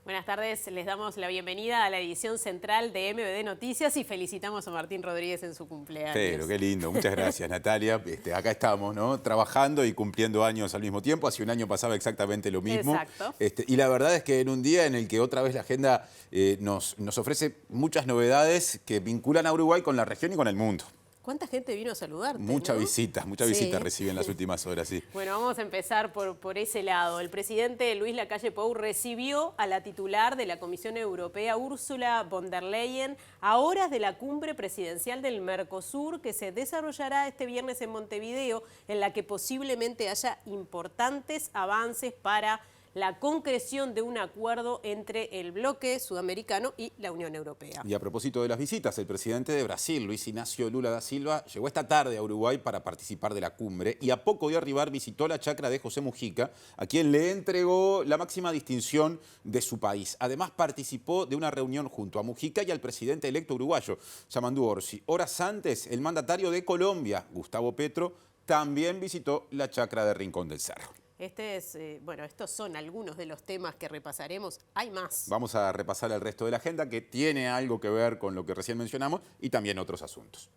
Buenas tardes, les damos la bienvenida a la edición central de MBD Noticias y felicitamos a Martín Rodríguez en su cumpleaños. Pero qué lindo, muchas gracias Natalia. Acá estamos, ¿no? Trabajando y cumpliendo años al mismo tiempo. Hace un año pasaba exactamente lo mismo. Exacto. Y la verdad es que en un día en el que otra vez la agenda nos ofrece muchas novedades que vinculan a Uruguay con la región y con el mundo. ¿Cuánta gente vino a saludarte? Mucha ¿no? visita reciben las últimas horas, sí. Bueno, vamos a empezar por ese lado. El presidente Luis Lacalle Pou recibió a la titular de la Comisión Europea, Ursula von der Leyen, a horas de la cumbre presidencial del Mercosur, que se desarrollará este viernes en Montevideo, en la que posiblemente haya importantes avances para la concreción de un acuerdo entre el bloque sudamericano y la Unión Europea. Y a propósito de las visitas, el presidente de Brasil, Luis Inácio Lula da Silva, llegó esta tarde a Uruguay para participar de la cumbre y a poco de arribar visitó la chacra de José Mujica, a quien le entregó la máxima distinción de su país. Además participó de una reunión junto a Mujica y al presidente electo uruguayo, Yamandu Orsi. Horas antes, el mandatario de Colombia, Gustavo Petro, también visitó la chacra de Rincón del Cerro. Estos son algunos de los temas que repasaremos. Hay más. Vamos a repasar el resto de la agenda que tiene algo que ver con lo que recién mencionamos y también otros asuntos.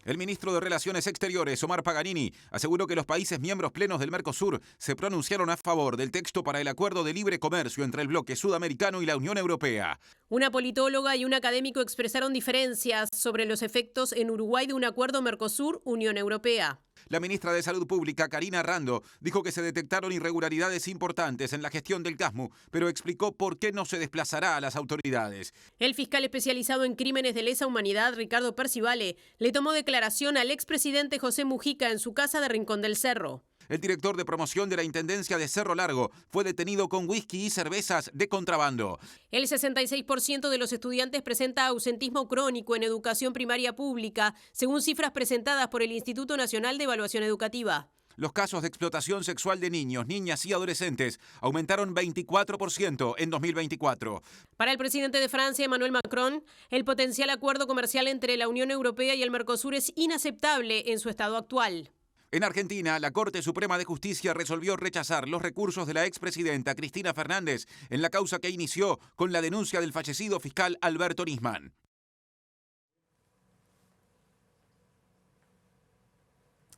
El ministro de Relaciones Exteriores, Omar Paganini, aseguró que los países miembros plenos del Mercosur se pronunciaron a favor del texto para el acuerdo de libre comercio entre el bloque sudamericano y la Unión Europea. Una politóloga y un académico expresaron diferencias sobre los efectos en Uruguay de un acuerdo Mercosur-Unión Europea. La ministra de Salud Pública, Karina Rando, dijo que se detectaron irregularidades importantes en la gestión del CASMU, pero explicó por qué no se desplazará a las autoridades. El fiscal especializado en crímenes de lesa humanidad, Ricardo Percivale, le tomó declaración al expresidente José Mujica en su casa de Rincón del Cerro. El director de promoción de la Intendencia de Cerro Largo fue detenido con whisky y cervezas de contrabando. El 66% de los estudiantes presenta ausentismo crónico en educación primaria pública, según cifras presentadas por el Instituto Nacional de Evaluación Educativa. Los casos de explotación sexual de niños, niñas y adolescentes aumentaron 24% en 2024. Para el presidente de Francia, Emmanuel Macron, el potencial acuerdo comercial entre la Unión Europea y el Mercosur es inaceptable en su estado actual. En Argentina, la Corte Suprema de Justicia resolvió rechazar los recursos de la expresidenta Cristina Fernández en la causa que inició con la denuncia del fallecido fiscal Alberto Nisman.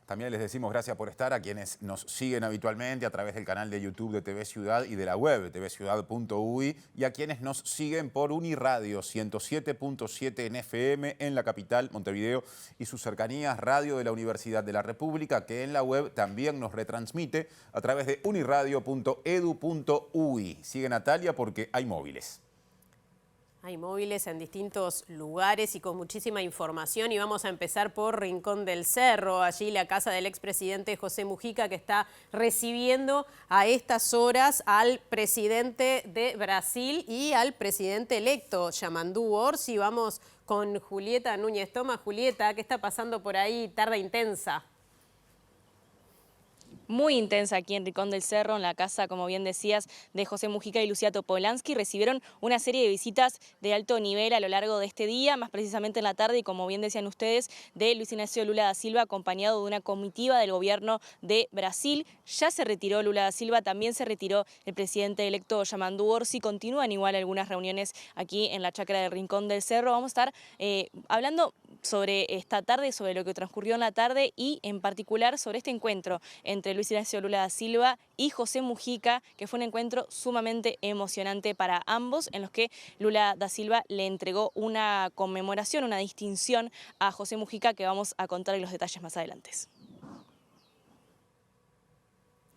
También les decimos gracias por estar a quienes nos siguen habitualmente a través del canal de YouTube de TV Ciudad y de la web tvciudad.ui y a quienes nos siguen por Uniradio 107.7 en FM en la capital, Montevideo, y sus cercanías, radio de la Universidad de la República, que en la web también nos retransmite a través de uniradio.edu.ui. Sigue Natalia porque hay móviles. Hay móviles en distintos lugares y con muchísima información y vamos a empezar por Rincón del Cerro, allí la casa del expresidente José Mujica, que está recibiendo a estas horas al presidente de Brasil y al presidente electo, Yamandu Orsi. Vamos con Julieta Núñez Toma. Julieta, ¿qué está pasando por ahí? Tarde intensa. Muy intensa aquí en Rincón del Cerro, en la casa, como bien decías, de José Mujica y Lucía Topolansky. Recibieron una serie de visitas de alto nivel a lo largo de este día, más precisamente en la tarde, y como bien decían ustedes, de Luis Inácio Lula da Silva, acompañado de una comitiva del gobierno de Brasil. Ya se retiró Lula da Silva, también se retiró el presidente electo Yamandu Orsi. Continúan igual algunas reuniones aquí en la chacra del Rincón del Cerro. Vamos a estar hablando sobre esta tarde, sobre lo que transcurrió en la tarde y en particular sobre este encuentro entre Luis Inácio Lula da Silva y José Mujica, que fue un encuentro sumamente emocionante para ambos, en los que Lula da Silva le entregó una conmemoración, una distinción a José Mujica, que vamos a contar en los detalles más adelante.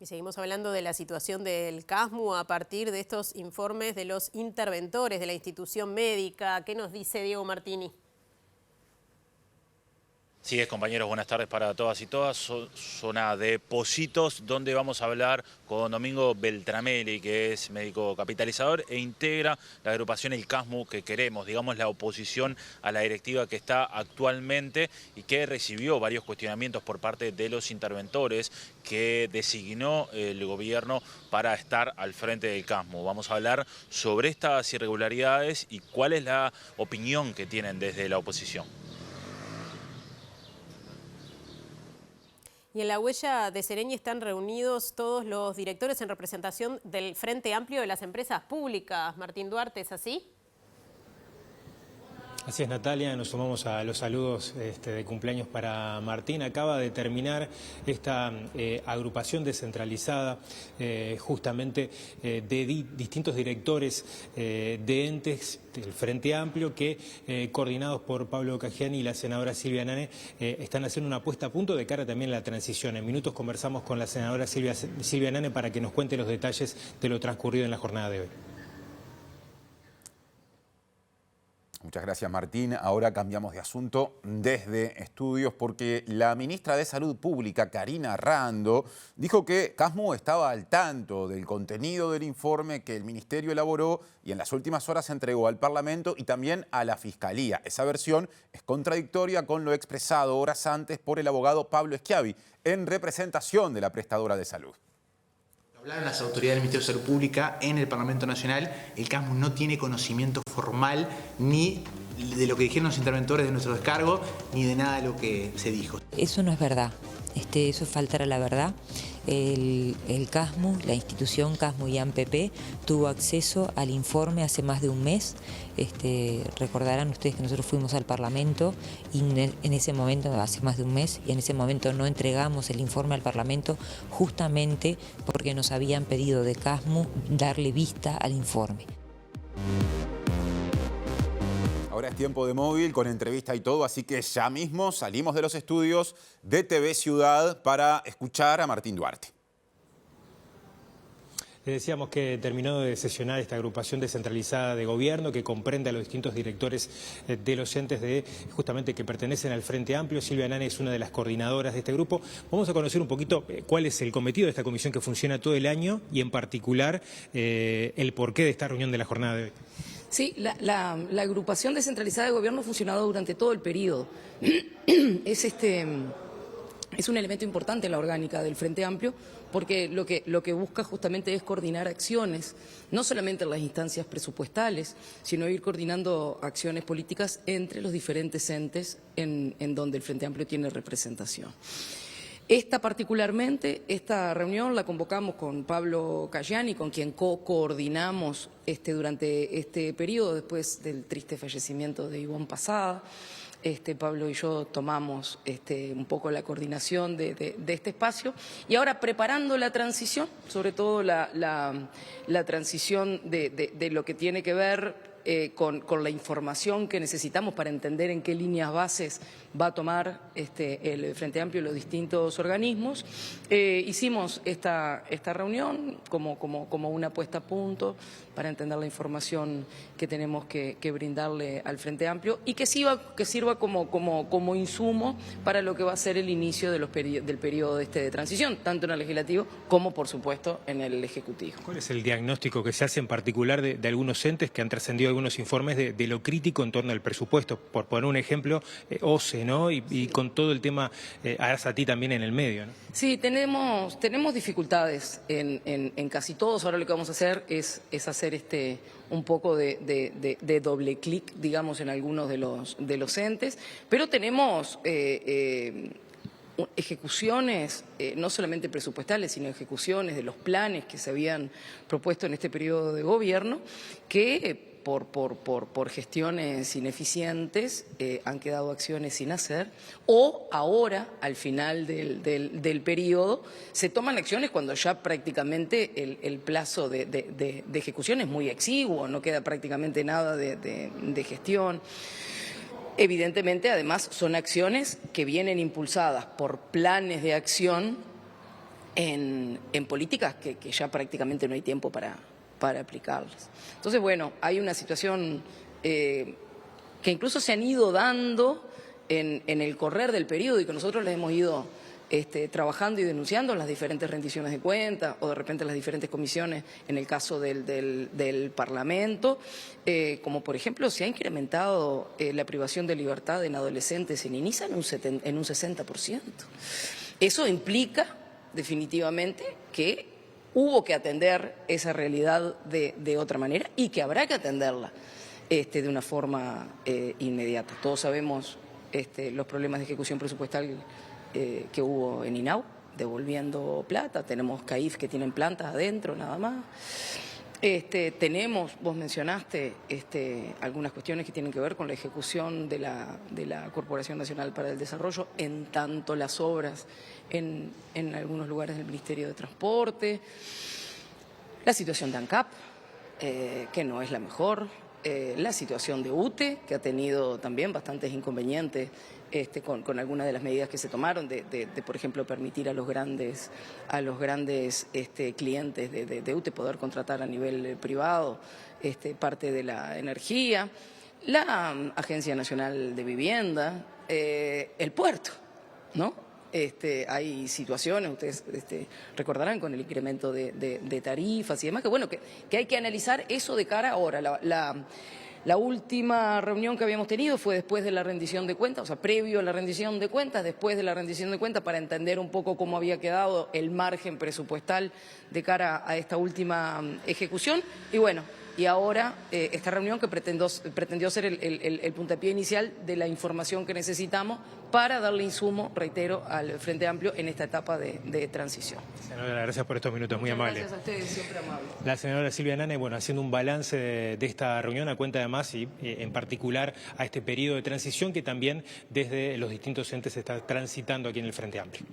Y seguimos hablando de la situación del CASMU a partir de estos informes de los interventores de la institución médica. ¿Qué nos dice Diego Martini? Sí, compañeros, buenas tardes para todas y todas. Zona de Positos, donde vamos a hablar con Domingo Beltramelli, que es médico capitalizador e integra la agrupación El CASMU que queremos, digamos la oposición a la directiva que está actualmente y que recibió varios cuestionamientos por parte de los interventores que designó el gobierno para estar al frente del CASMU. Vamos a hablar sobre estas irregularidades y cuál es la opinión que tienen desde la oposición. Y en la huella de Sereñi están reunidos todos los directores en representación del Frente Amplio de las Empresas Públicas. Martín Duarte, ¿es así? Así es, Natalia, nos sumamos a los saludos de cumpleaños para Martín. Acaba de terminar esta agrupación descentralizada justamente de distintos directores de entes del Frente Amplio que, coordinados por Pablo Caggiani y la senadora Silvia Nane, están haciendo una puesta a punto de cara también a la transición. En minutos conversamos con la senadora Silvia Nane para que nos cuente los detalles de lo transcurrido en la jornada de hoy. Muchas gracias, Martín. Ahora cambiamos de asunto desde estudios porque la ministra de Salud Pública, Karina Rando, dijo que Casmu estaba al tanto del contenido del informe que el ministerio elaboró y en las últimas horas entregó al Parlamento y también a la Fiscalía. Esa versión es contradictoria con lo expresado horas antes por el abogado Pablo Schiavi en representación de la prestadora de salud. Hablaron las autoridades del Ministerio de Salud Pública en el Parlamento Nacional. El Casmu no tiene conocimiento formal ni de lo que dijeron los interventores de nuestro descargo, ni de nada de lo que se dijo. Eso no es verdad. Eso es faltar a la verdad. El Casmu, la institución Casmu y AMPP, tuvo acceso al informe hace más de un mes. Recordarán ustedes que nosotros fuimos al Parlamento y en ese momento, hace más de un mes, y en ese momento no entregamos el informe al Parlamento justamente porque nos habían pedido de Casmu darle vista al informe. Ahora es tiempo de móvil con entrevista y todo, así que ya mismo salimos de los estudios de TV Ciudad para escuchar a Martín Duarte. Les decíamos que terminó de sesionar esta agrupación descentralizada de gobierno que comprende a los distintos directores de los entes justamente que pertenecen al Frente Amplio. Silvia Nane es una de las coordinadoras de este grupo. Vamos a conocer un poquito cuál es el cometido de esta comisión que funciona todo el año y en particular el porqué de esta reunión de la jornada de hoy. Sí, la agrupación descentralizada de gobierno ha funcionado durante todo el periodo. Es un elemento importante en la orgánica del Frente Amplio porque lo que busca justamente es coordinar acciones, no solamente en las instancias presupuestales, sino ir coordinando acciones políticas entre los diferentes entes en donde el Frente Amplio tiene representación. Esta reunión la convocamos con Pablo Caggiani, con quien coordinamos durante este periodo, después del triste fallecimiento de Ivonne Posada. Pablo y yo tomamos un poco la coordinación de este espacio y ahora preparando la transición, sobre todo la transición de lo que tiene que ver con la información que necesitamos para entender en qué líneas bases va a tomar el Frente Amplio y los distintos organismos. Hicimos esta reunión como una puesta a punto para entender la información que tenemos que brindarle al Frente Amplio y que sirva como insumo para lo que va a ser el inicio del periodo de transición, tanto en el legislativo como, por supuesto, en el ejecutivo. ¿Cuál es el diagnóstico que se hace en particular de algunos entes que han trascendido algunos informes de lo crítico en torno al presupuesto? Por poner un ejemplo, OCE, ¿no? Y con todo el tema ARSATI también en el medio, ¿no? Sí, tenemos dificultades en casi todos. Ahora lo que vamos a hacer es hacer un poco de doble clic, digamos, en algunos de los entes, pero tenemos ejecuciones, no solamente presupuestales, sino ejecuciones de los planes que se habían propuesto en este periodo de gobierno, que por gestiones ineficientes han quedado acciones sin hacer, o ahora, al final del periodo, se toman acciones cuando ya prácticamente el plazo de ejecución es muy exiguo, no queda prácticamente nada de gestión. Evidentemente, además, son acciones que vienen impulsadas por planes de acción en políticas que ya prácticamente no hay tiempo para aplicarlas. Entonces, bueno, hay una situación que incluso se han ido dando en el correr del periodo y que nosotros les hemos ido trabajando y denunciando en las diferentes rendiciones de cuentas o de repente las diferentes comisiones en el caso del Parlamento, como por ejemplo se ha incrementado la privación de libertad en adolescentes en INISA en un 60%. Eso implica definitivamente que hubo que atender esa realidad de otra manera y que habrá que atenderla de una forma inmediata. Todos sabemos los problemas de ejecución presupuestal que hubo en INAU, devolviendo plata. Tenemos CAIF que tienen plantas adentro nada más. Tenemos, vos mencionaste, algunas cuestiones que tienen que ver con la ejecución de la Corporación Nacional para el Desarrollo, en tanto las obras en algunos lugares del Ministerio de Transporte, la situación de ANCAP, que no es la mejor, la situación de UTE, que ha tenido también bastantes inconvenientes con algunas de las medidas que se tomaron, por ejemplo, permitir a los grandes clientes de UTE poder contratar a nivel privado parte de la energía, la Agencia Nacional de Vivienda, el puerto, ¿no? Hay situaciones, ustedes recordarán, con el incremento de tarifas y demás, que bueno, que hay que analizar eso de cara ahora. La última reunión que habíamos tenido fue después de la rendición de cuentas, o sea, previo a la rendición de cuentas, después de la rendición de cuentas, para entender un poco cómo había quedado el margen presupuestal de cara a esta última ejecución. Y bueno, y ahora esta reunión que pretendió ser el puntapié inicial de la información que necesitamos para darle insumo, reitero, al Frente Amplio en esta etapa de transición. Senadora, gracias por estos minutos, muy amable. Gracias a ustedes, siempre amable. La senadora Silvia Nane, bueno, haciendo un balance de esta reunión a cuenta además y en particular a este periodo de transición que también desde los distintos entes se está transitando aquí en el Frente Amplio.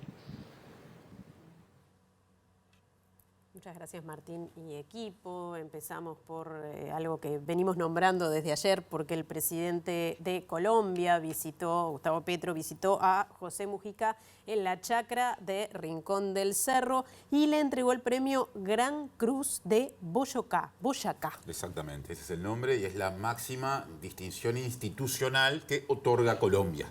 Muchas gracias, Martín y equipo. Empezamos por algo que venimos nombrando desde ayer, porque el presidente de Colombia Gustavo Petro, visitó a José Mujica en la chacra de Rincón del Cerro y le entregó el premio Gran Cruz de Boyacá. Exactamente, ese es el nombre y es la máxima distinción institucional que otorga Colombia.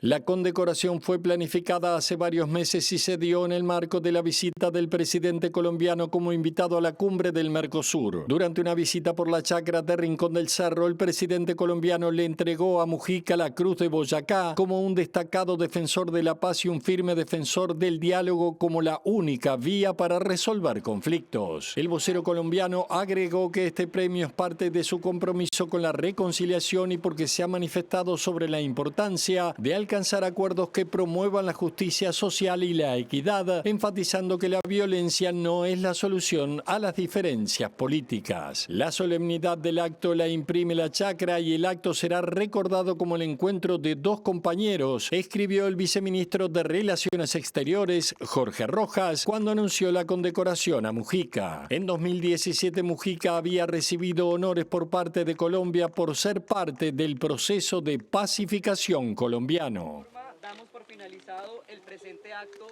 La condecoración fue planificada hace varios meses y se dio en el marco de la visita del presidente colombiano como invitado a la cumbre del Mercosur. Durante una visita por la chacra de Rincón del Cerro, el presidente colombiano le entregó a Mujica la Cruz de Boyacá como un destacado defensor de la paz y un firme defensor del diálogo como la única vía para resolver conflictos. El vocero colombiano agregó que este premio es parte de su compromiso con la reconciliación y porque se ha manifestado sobre la importancia de alcanzar acuerdos que promuevan la justicia social y la equidad, enfatizando que la violencia no es la solución a las diferencias políticas. La solemnidad del acto la imprime la chacra y el acto será recordado como el encuentro de dos compañeros, escribió el viceministro de Relaciones Exteriores, Jorge Rojas, cuando anunció la condecoración a Mujica. En 2017, Mujica había recibido honores por parte de Colombia por ser parte del proceso de pacificación colombiano. Damos por finalizado el presente acto.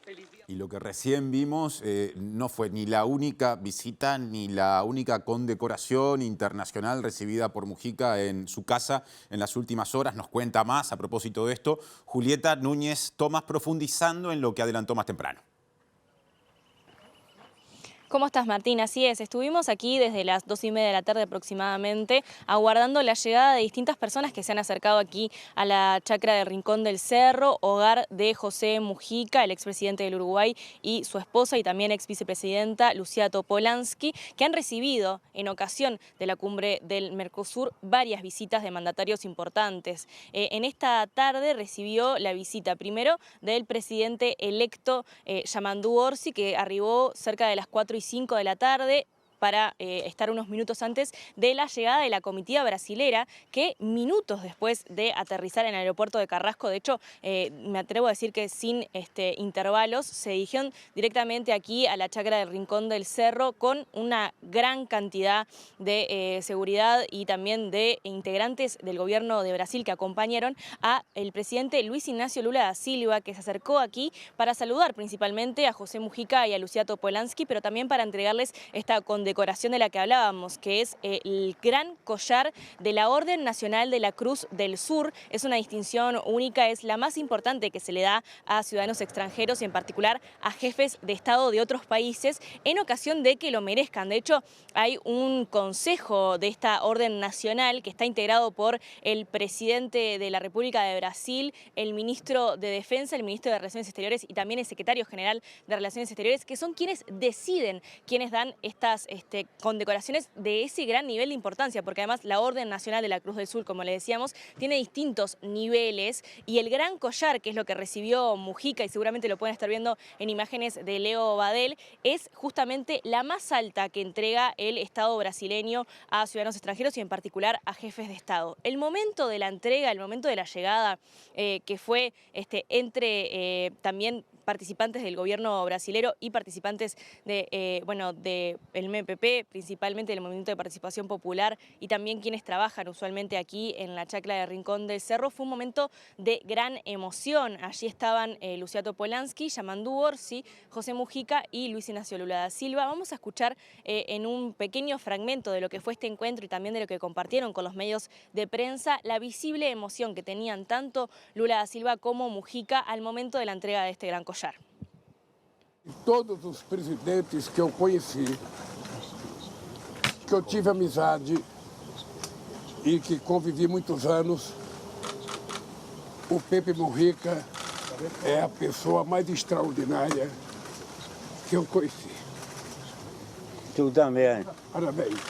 Feliz día. Y lo que recién vimos no fue ni la única visita ni la única condecoración internacional recibida por Mujica en su casa en las últimas horas. Nos cuenta más a propósito de esto Julieta Núñez Tomás, profundizando en lo que adelantó más temprano. ¿Cómo estás, Martín? Así es, estuvimos aquí desde las 2:30 de la tarde aproximadamente, aguardando la llegada de distintas personas que se han acercado aquí a la chacra de Rincón del Cerro, hogar de José Mujica, el expresidente del Uruguay, y su esposa y también ex vicepresidenta Lucia Topolansky, que han recibido en ocasión de la cumbre del Mercosur varias visitas de mandatarios importantes. En esta tarde recibió la visita primero del presidente electo Yamandu Orsi, que arribó cerca de las 4:05 de la tarde, para estar unos minutos antes de la llegada de la comitiva brasilera, que minutos después de aterrizar en el aeropuerto de Carrasco, de hecho, me atrevo a decir que sin intervalos, se dirigieron directamente aquí a la chacra del Rincón del Cerro con una gran cantidad de seguridad y también de integrantes del gobierno de Brasil que acompañaron a el presidente Luis Ignacio Lula da Silva, que se acercó aquí para saludar principalmente a José Mujica y a Lucia Topolansky, pero también para entregarles esta condecoración de la que hablábamos, que es el gran collar de la Orden Nacional de la Cruz del Sur. Es una distinción única, es la más importante que se le da a ciudadanos extranjeros y en particular a jefes de Estado de otros países en ocasión de que lo merezcan. De hecho, hay un consejo de esta Orden Nacional que está integrado por el presidente de la República de Brasil, el ministro de Defensa, el ministro de Relaciones Exteriores y también el secretario general de Relaciones Exteriores, que son quienes deciden, quienes dan estas condecoraciones de ese gran nivel de importancia, porque además la Orden Nacional de la Cruz del Sur, como le decíamos, tiene distintos niveles, y el gran collar, que es lo que recibió Mujica, y seguramente lo pueden estar viendo en imágenes de Leo Badel, es justamente la más alta que entrega el Estado brasileño a ciudadanos extranjeros y en particular a jefes de Estado. El momento de la entrega, el momento de la llegada, que fue entre también participantes del gobierno brasilero y participantes del MPP, principalmente del Movimiento de Participación Popular, y también quienes trabajan usualmente aquí en la chacra de Rincón del Cerro, fue un momento de gran emoción. Allí estaban Luciato Polansky, Yamandu Orsi, José Mujica y Luis Ignacio Lula da Silva. Vamos a escuchar en un pequeño fragmento de lo que fue este encuentro y también de lo que compartieron con los medios de prensa, la visible emoción que tenían tanto Lula da Silva como Mujica al momento de la entrega de este gran collar. Todos os presidentes que eu conheci, que eu tive amizade e que convivi muitos anos, o Pepe Mujica é a pessoa mais extraordinária que eu conheci. Tú también. Parabéns.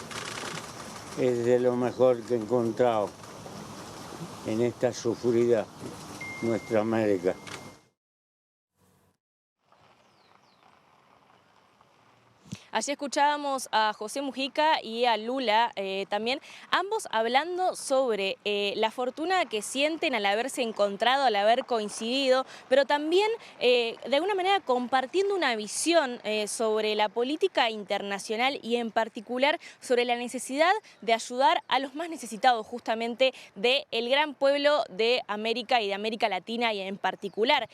Es de lo mejor que he encontrado en esta sufrida nuestra América. Allí escuchábamos a José Mujica y a Lula también, ambos hablando sobre la fortuna que sienten al haberse encontrado, al haber coincidido, pero también de alguna manera compartiendo una visión sobre la política internacional y en particular sobre la necesidad de ayudar a los más necesitados justamente del gran pueblo de América y de América Latina y en particular.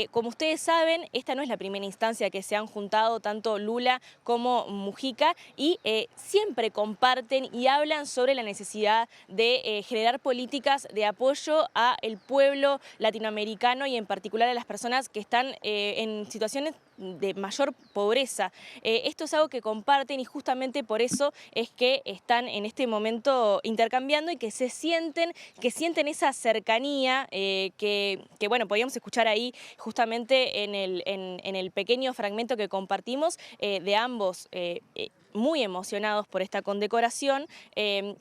Como ustedes saben, esta no es la primera instancia que se han juntado tanto Lula como Mujica y siempre comparten y hablan sobre la necesidad de generar políticas de apoyo al pueblo latinoamericano y en particular a las personas que están en situaciones de mayor pobreza. Esto es algo que comparten y justamente por eso es que están en este momento intercambiando y que sienten esa cercanía que bueno, podíamos escuchar ahí justamente en el pequeño fragmento que compartimos de ambos muy emocionados por esta condecoración,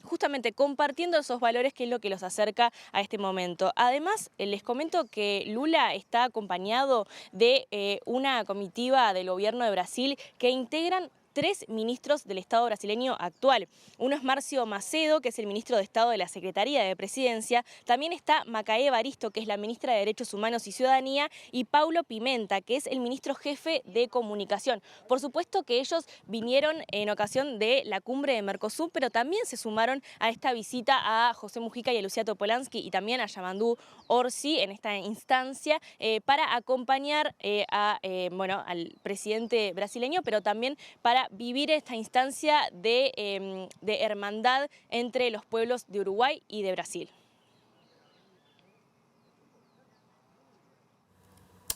justamente compartiendo esos valores que es lo que los acerca a este momento. Además, les comento que Lula está acompañado de una comitiva del gobierno de Brasil que integran 3 ministros del Estado brasileño actual. Uno es Márcio Macedo, que es el ministro de Estado de la Secretaría de Presidencia. También está Macaé Baristo, que es la ministra de Derechos Humanos y Ciudadanía, y Paulo Pimenta, que es el ministro jefe de Comunicación. Por supuesto que ellos vinieron en ocasión de la cumbre de Mercosur, pero también se sumaron a esta visita a José Mujica y a Luciato Polansky y también a Yamandu Orsi en esta instancia para acompañar al presidente brasileño, pero también para vivir esta instancia de hermandad entre los pueblos de Uruguay y de Brasil.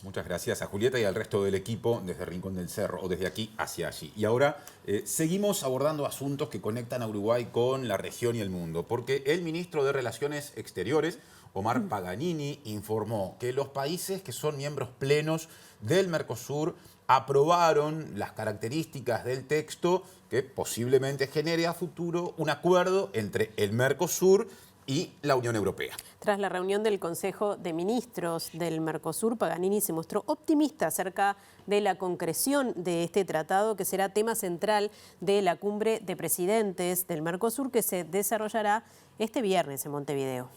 Muchas gracias a Julieta y al resto del equipo desde Rincón del Cerro o desde aquí hacia allí. Y ahora seguimos abordando asuntos que conectan a Uruguay con la región y el mundo, porque el ministro de Relaciones Exteriores, Omar Paganini, informó que los países que son miembros plenos del Mercosur aprobaron las características del texto que posiblemente genere a futuro un acuerdo entre el Mercosur y la Unión Europea. Tras la reunión del Consejo de Ministros del Mercosur, Paganini se mostró optimista acerca de la concreción de este tratado, que será tema central de la cumbre de presidentes del Mercosur que se desarrollará este viernes en Montevideo.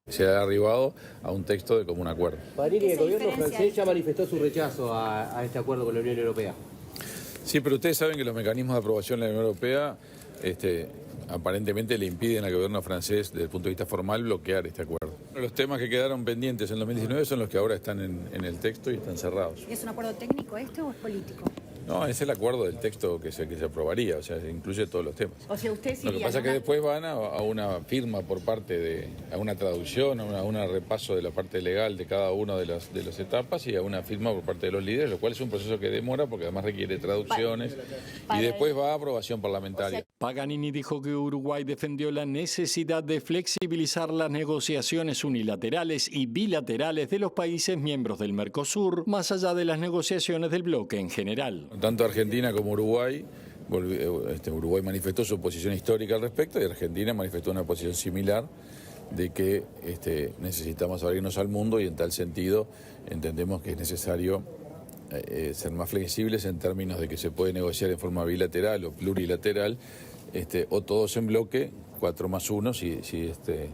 Se ha arribado a un texto de común acuerdo. Paganini, el gobierno francés ya manifestó su rechazo a este acuerdo con la Unión Europea. Sí, pero ustedes saben que los mecanismos de aprobación de la Unión Europea aparentemente le impiden al gobierno francés, desde el punto de vista formal, bloquear este acuerdo. Los temas que quedaron pendientes en 2019 son los que ahora están en el texto y están cerrados. ¿Es un acuerdo técnico este o es político? No, es el acuerdo del texto que se aprobaría, o sea, incluye todos los temas. O sea, usted Lo que pasa es que después van a una firma por parte a una traducción, a un repaso de la parte legal de cada una de las etapas y a una firma por parte de los líderes, lo cual es un proceso que demora porque además requiere traducciones y después va a aprobación parlamentaria. Paganini dijo que Uruguay defendió la necesidad de flexibilizar las negociaciones unilaterales y bilaterales de los países miembros del Mercosur, más allá de las negociaciones del bloque en general. Tanto Argentina como Uruguay Uruguay manifestó su posición histórica al respecto y Argentina manifestó una posición similar de que necesitamos abrirnos al mundo y en tal sentido entendemos que es necesario ser más flexibles en términos de que se puede negociar en forma bilateral o plurilateral o todos en bloque, 4+1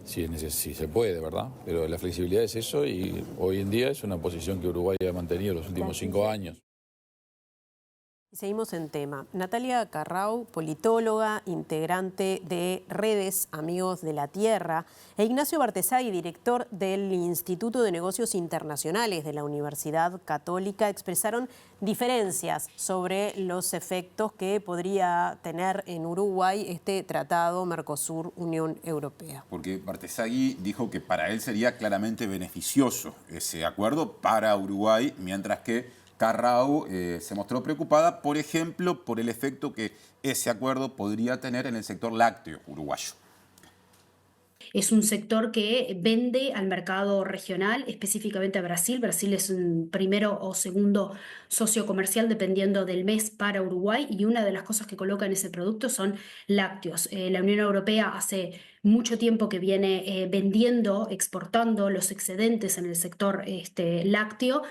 si se puede, ¿verdad? Pero la flexibilidad es eso y hoy en día es una posición que Uruguay ha mantenido los últimos 5 años. Seguimos en tema. Natalia Carrau, politóloga, integrante de Redes Amigos de la Tierra, e Ignacio Bartesagui, director del Instituto de Negocios Internacionales de la Universidad Católica, expresaron diferencias sobre los efectos que podría tener en Uruguay este tratado Mercosur-Unión Europea. Porque Bartesagui dijo que para él sería claramente beneficioso ese acuerdo para Uruguay, mientras que Carrau se mostró preocupada, por ejemplo, por el efecto que ese acuerdo podría tener en el sector lácteo uruguayo. Es un sector que vende al mercado regional, específicamente a Brasil. Brasil es un primero o segundo socio comercial dependiendo del mes para Uruguay, y una de las cosas que coloca en ese producto son lácteos. La Unión Europea hace mucho tiempo que viene vendiendo, exportando los excedentes en el sector lácteo,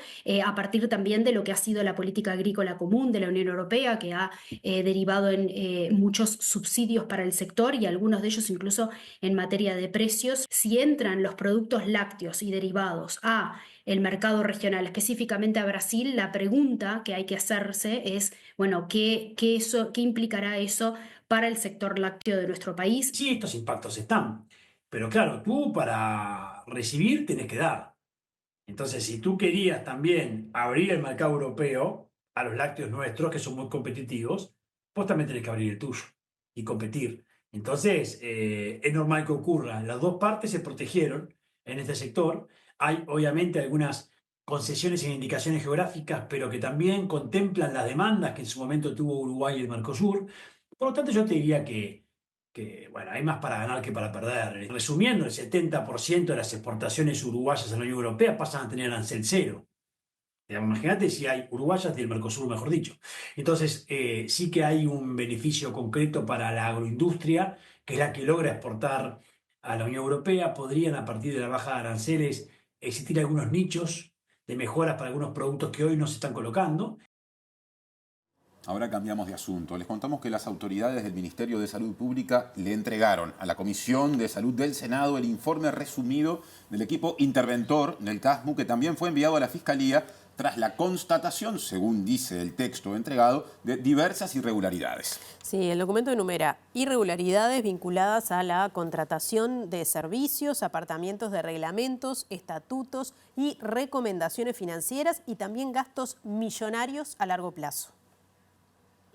a partir también de lo que ha sido la política agrícola común de la Unión Europea, que ha derivado en muchos subsidios para el sector y algunos de ellos incluso en materia de precios. Si entran los productos lácteos y derivados a el mercado regional, específicamente a Brasil, la pregunta que hay que hacerse es, bueno, ¿qué implicará eso para el sector lácteo de nuestro país? Sí, estos impactos están, pero claro, tú para recibir tienes que dar. Entonces, si tú querías también abrir el mercado europeo a los lácteos nuestros, que son muy competitivos, vos también tenés que abrir el tuyo y competir. Entonces, es normal que ocurra. Las dos partes se protegieron en este sector. Hay, obviamente, algunas concesiones e indicaciones geográficas, pero que también contemplan las demandas que en su momento tuvo Uruguay y el Mercosur. Por lo tanto, yo te diría que bueno, hay más para ganar que para perder. Resumiendo, el 70% de las exportaciones uruguayas a la Unión Europea pasan a tener arancel cero. Imagínate si hay uruguayas del Mercosur, mejor dicho. Entonces, sí que hay un beneficio concreto para la agroindustria, que es la que logra exportar a la Unión Europea. Podrían, a partir de la baja de aranceles, existir algunos nichos de mejoras para algunos productos que hoy no se están colocando. Ahora cambiamos de asunto. Les contamos que las autoridades del Ministerio de Salud Pública le entregaron a la Comisión de Salud del Senado el informe resumido del equipo interventor del CASMU, que también fue enviado a la Fiscalía tras la constatación, según dice el texto entregado, de diversas irregularidades. Sí, el documento enumera irregularidades vinculadas a la contratación de servicios, apartamientos de reglamentos, estatutos y recomendaciones financieras, y también gastos millonarios a largo plazo.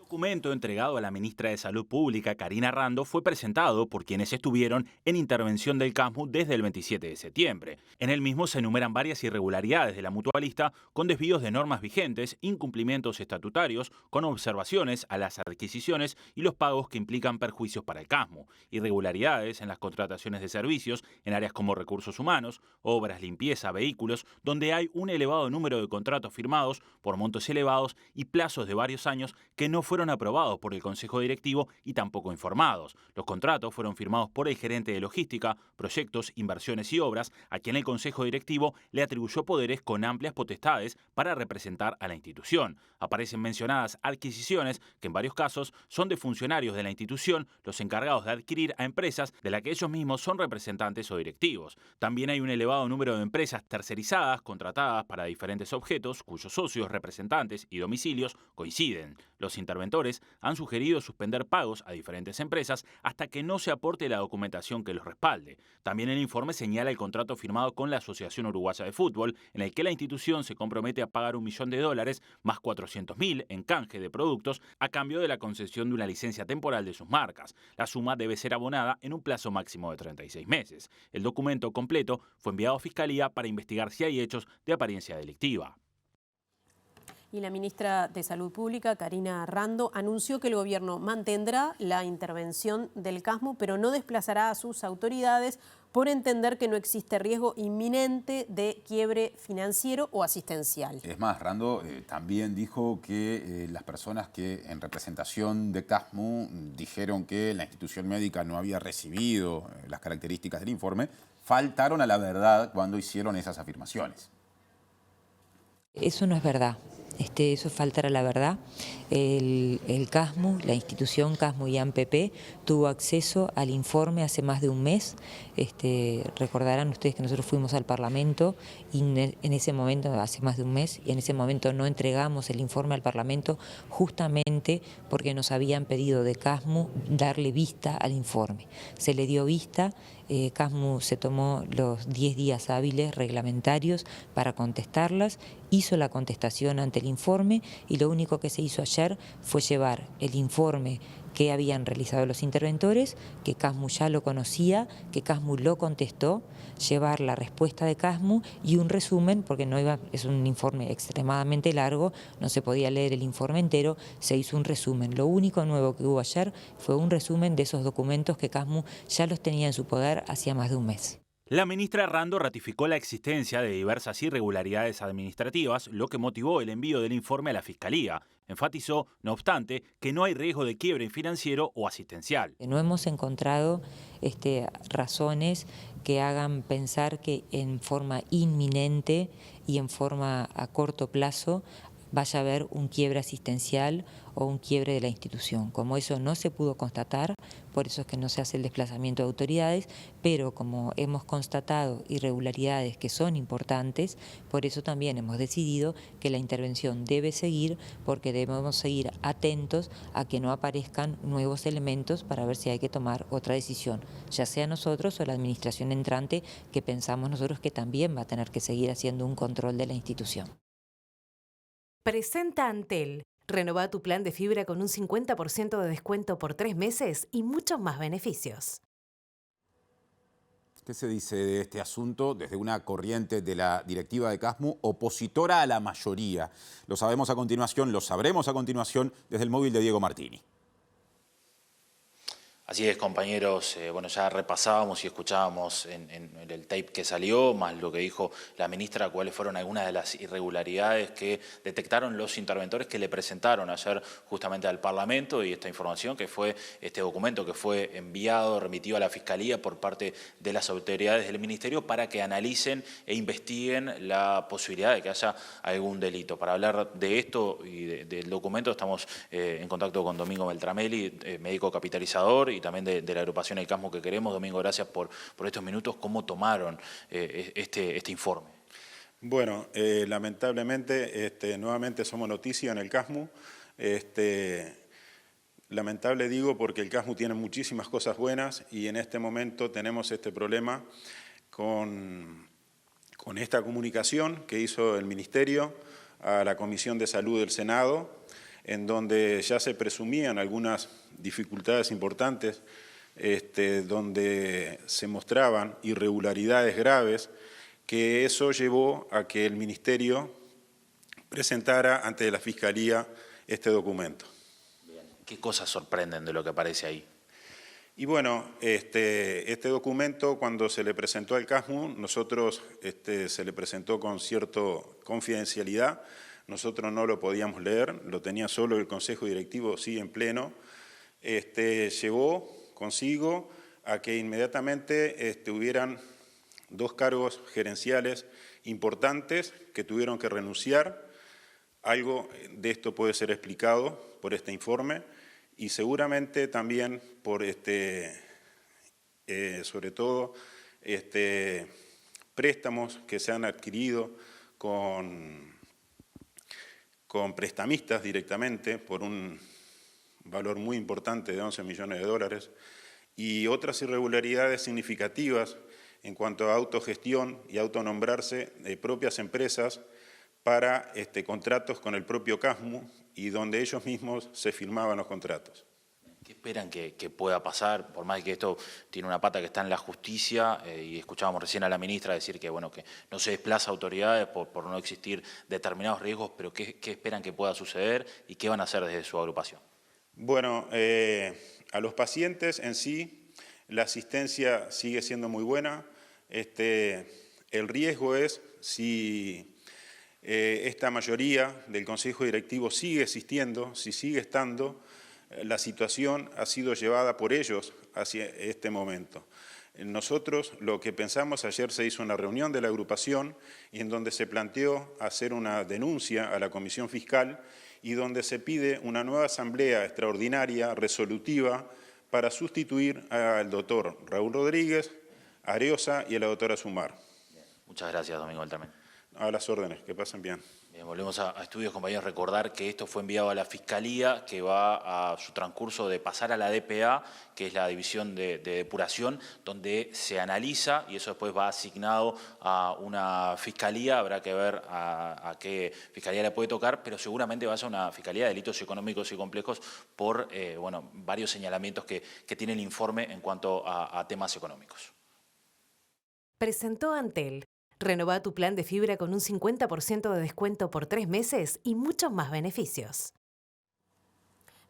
El documento entregado a la ministra de Salud Pública, Karina Rando, fue presentado por quienes estuvieron en intervención del CASMU desde el 27 de septiembre. En el mismo se enumeran varias irregularidades de la mutualista con desvíos de normas vigentes, incumplimientos estatutarios, con observaciones a las adquisiciones y los pagos que implican perjuicios para el CASMU, irregularidades en las contrataciones de servicios en áreas como recursos humanos, obras, limpieza, vehículos, donde hay un elevado número de contratos firmados por montos elevados y plazos de varios años que no fueron aprobados por el Consejo Directivo y tampoco informados. Los contratos fueron firmados por el gerente de logística, proyectos, inversiones y obras, a quien el Consejo Directivo le atribuyó poderes con amplias potestades para representar a la institución. Aparecen mencionadas adquisiciones que en varios casos son de funcionarios de la institución los encargados de adquirir a empresas de las que ellos mismos son representantes o directivos. También hay un elevado número de empresas tercerizadas contratadas para diferentes objetos cuyos socios, representantes y domicilios coinciden. Los interventores han sugerido suspender pagos a diferentes empresas hasta que no se aporte la documentación que los respalde. También el informe señala el contrato firmado con la Asociación Uruguaya de Fútbol, en el que la institución se compromete a pagar $1 millón más 400.000 en canje de productos a cambio de la concesión de una licencia temporal de sus marcas. La suma debe ser abonada en un plazo máximo de 36 meses. El documento completo fue enviado a Fiscalía para investigar si hay hechos de apariencia delictiva. Y la ministra de Salud Pública, Karina Rando, anunció que el gobierno mantendrá la intervención del CASMU, pero no desplazará a sus autoridades por entender que no existe riesgo inminente de quiebre financiero o asistencial. Es más, Rando también dijo que las personas que en representación de CASMU dijeron que la institución médica no había recibido las características del informe, faltaron a la verdad cuando hicieron esas afirmaciones. Eso no es verdad. Eso es faltar a la verdad. El CASMU, la institución CASMU y ANPP, tuvo acceso al informe hace más de un mes. Recordarán ustedes que nosotros fuimos al Parlamento y en ese momento, hace más de un mes, y en ese momento no entregamos el informe al Parlamento justamente porque nos habían pedido de CASMU darle vista al informe. Se le dio vista. CASMU se tomó los 10 días hábiles reglamentarios para contestarlas, hizo la contestación ante el informe y lo único que se hizo ayer fue llevar el informe que habían realizado los interventores, que CASMU ya lo conocía, que CASMU lo contestó, llevar la respuesta de CASMU y un resumen, porque es un informe extremadamente largo, no se podía leer el informe entero, se hizo un resumen. Lo único nuevo que hubo ayer fue un resumen de esos documentos que CASMU ya los tenía en su poder hacía más de un mes. La ministra Rando ratificó la existencia de diversas irregularidades administrativas, lo que motivó el envío del informe a la Fiscalía. Enfatizó, no obstante, que no hay riesgo de quiebre financiero o asistencial. No hemos encontrado razones que hagan pensar que en forma inminente y en forma a corto plazo vaya a haber un quiebre asistencial o un quiebre de la institución. Como eso no se pudo constatar, por eso es que no se hace el desplazamiento de autoridades, pero como hemos constatado irregularidades que son importantes, por eso también hemos decidido que la intervención debe seguir, porque debemos seguir atentos a que no aparezcan nuevos elementos para ver si hay que tomar otra decisión, ya sea nosotros o la administración entrante, que pensamos nosotros que también va a tener que seguir haciendo un control de la institución. Presenta Antel. Renova tu plan de fibra con un 50% de descuento por 3 meses y muchos más beneficios. ¿Qué se dice de este asunto desde una corriente de la directiva de CASMU opositora a la mayoría? Lo sabremos a continuación desde el móvil de Diego Martini. Así es, compañeros. Bueno, ya repasábamos y escuchábamos en el tape que salió, más lo que dijo la ministra, cuáles fueron algunas de las irregularidades que detectaron los interventores que le presentaron ayer justamente al Parlamento, y esta información que fue, este documento que fue enviado, remitido a la Fiscalía por parte de las autoridades del Ministerio para que analicen e investiguen la posibilidad de que haya algún delito. Para hablar de esto y del documento estamos en contacto con Domingo Beltramelli, médico capitalizador, y también de la agrupación El CASMU que queremos. Domingo, gracias por estos minutos. ¿Cómo tomaron este informe? Bueno, lamentablemente, nuevamente somos noticia en el CASMU. Lamentable digo porque el CASMU tiene muchísimas cosas buenas y en este momento tenemos este problema con esta comunicación que hizo el Ministerio a la Comisión de Salud del Senado, en donde ya se presumían algunas dificultades importantes, donde se mostraban irregularidades graves, que eso llevó a que el Ministerio presentara ante la Fiscalía este documento. Bien. ¿Qué cosas sorprenden de lo que aparece ahí? Y bueno, este documento, cuando se le presentó al CASMU, nosotros se le presentó con cierta confidencialidad. Nosotros no lo podíamos leer, lo tenía solo el Consejo Directivo, sí, en pleno. Llevó consigo a que inmediatamente hubieran 2 cargos gerenciales importantes que tuvieron que renunciar. Algo de esto puede ser explicado por este informe y seguramente también por, sobre todo, préstamos que se han adquirido con prestamistas directamente por un valor muy importante de 11 millones de dólares y otras irregularidades significativas en cuanto a autogestión y autonombrarse de propias empresas para contratos con el propio CASMU y donde ellos mismos se firmaban los contratos. ¿Qué esperan que pueda pasar? Por más que esto tiene una pata que está en la justicia, y escuchábamos recién a la ministra decir que, bueno, que no se desplaza a autoridades por no existir determinados riesgos, pero ¿qué esperan que pueda suceder y qué van a hacer desde su agrupación? Bueno, a los pacientes en sí, la asistencia sigue siendo muy buena. El riesgo es si esta mayoría del Consejo Directivo sigue existiendo, si sigue estando, la situación ha sido llevada por ellos hacia este momento. Nosotros lo que pensamos, ayer se hizo una reunión de la agrupación y en donde se planteó hacer una denuncia a la Comisión Fiscal y donde se pide una nueva asamblea extraordinaria, resolutiva, para sustituir al doctor Raúl Rodríguez, Areosa y a la doctora Sumar. Muchas gracias, Domingo Beltrame. A las órdenes, que pasen bien. Bien, volvemos a estudios, compañeros. Recordar que esto fue enviado a la Fiscalía, que va a su transcurso de pasar a la DPA, que es la División de Depuración, donde se analiza y eso después va asignado a una Fiscalía. Habrá que ver a qué Fiscalía le puede tocar, pero seguramente va a ser una Fiscalía de Delitos Económicos y Complejos por varios señalamientos que tiene el informe en cuanto a temas económicos. Presentó Antel. Renová tu plan de fibra con un 50% de descuento por 3 meses y muchos más beneficios.